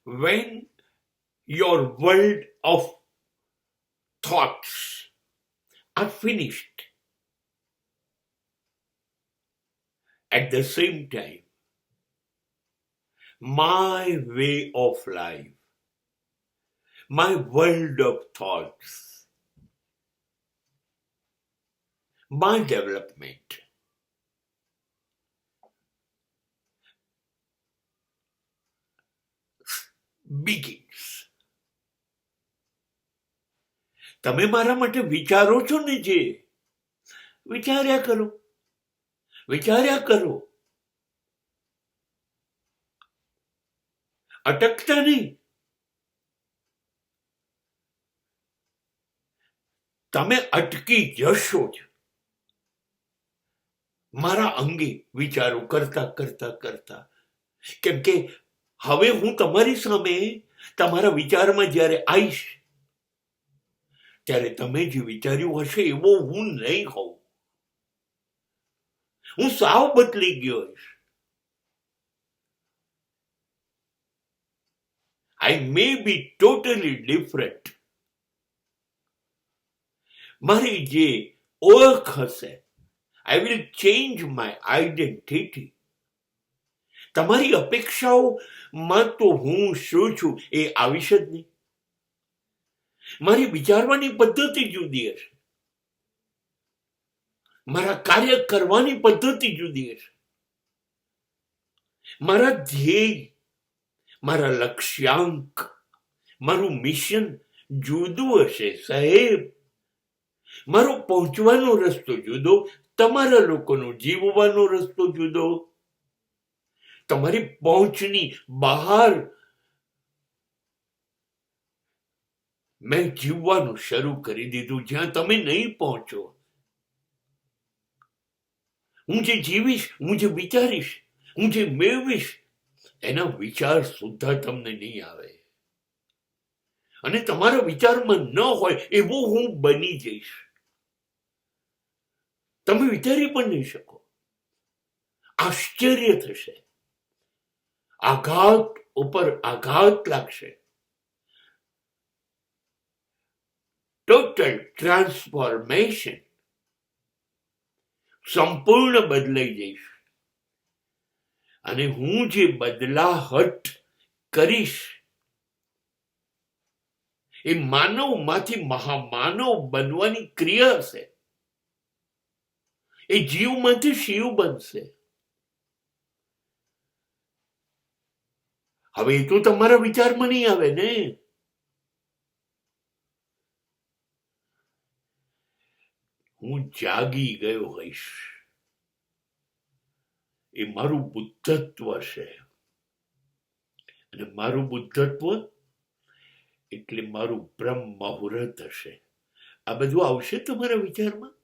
when your world of thoughts are finished, at the same time, my way of life, my world of thoughts, my development begins. તમે મારા માટે વિચારો છો ને, જે વિચાર્યા કરો, વિચાર્યા કરો, અટકતા નહીં. તમે અટકી જશો જ મારા અંગે વિચારો કરતા કરતા કરતા. કેમ કે હવે હું તમારી સામે તમારા વિચારમાં જ્યારે આવીશ, ત્યારે તમે જે વિચાર્યું હશે એવો હું નહીં હોઉં. હું સાવ બદલી ગયો હશ. I may be totally different. મારી જે ઓળખ હશે, I will change my identity. તમારી અપેક્ષાઓમાં તો હું શું છું એ આવીશ જ નહીં. મારી વિચારવાની પદ્ધતિ જુદી હશે, મારા કાર્ય કરવાની પદ્ધતિ જુદી હશે, મારા ધ્યેય, મારા લક્ષ્યાંક, મારું મિશન જુદું હશે સાહેબ. મારો પહોંચવાનો રસ્તો જુદો, તમારા લોકોનો જીવવાનો રસ્તો જુદો. તમારી પહોંચની બહાર મેં જીવવાનું શરૂ કરી દીધું, જ્યાં તમે નહીં પહોંચો. હું જે જીવીશ, હું જે વિચારીશ, હું જે મેળવીશ, એના વિચાર સુદ્ધા તમને નહીં આવે. અને તમારા વિચારમાં ન હોય એવો હું બની જઈશ. તમે વિચારી પણ નહીં શકો. આશ્ચર્ય થશે, આઘાત ઉપર આઘાત લાગશે. ટોટલ ટ્રાન્સફોર્મેશન, સંપૂર્ણ બદલાઈ જઈશ. અને હું જે બદલાહટ કરીશ એ માનવમાંથી મહામાનવ બનવાની ક્રિયા છે. એ જીવમાંથી શિવ બનશે. હવે એ તો તમારા વિચારમાં નહીં આવે ને. હું જાગી ગયો હોઈશ. એ મારું બુદ્ધત્વ છે. અને મારું બુદ્ધત્વ એટલે મારું બ્રહ્મ મુહૂર્ત હશે. આ બધું આવશે તમારા વિચારમાં.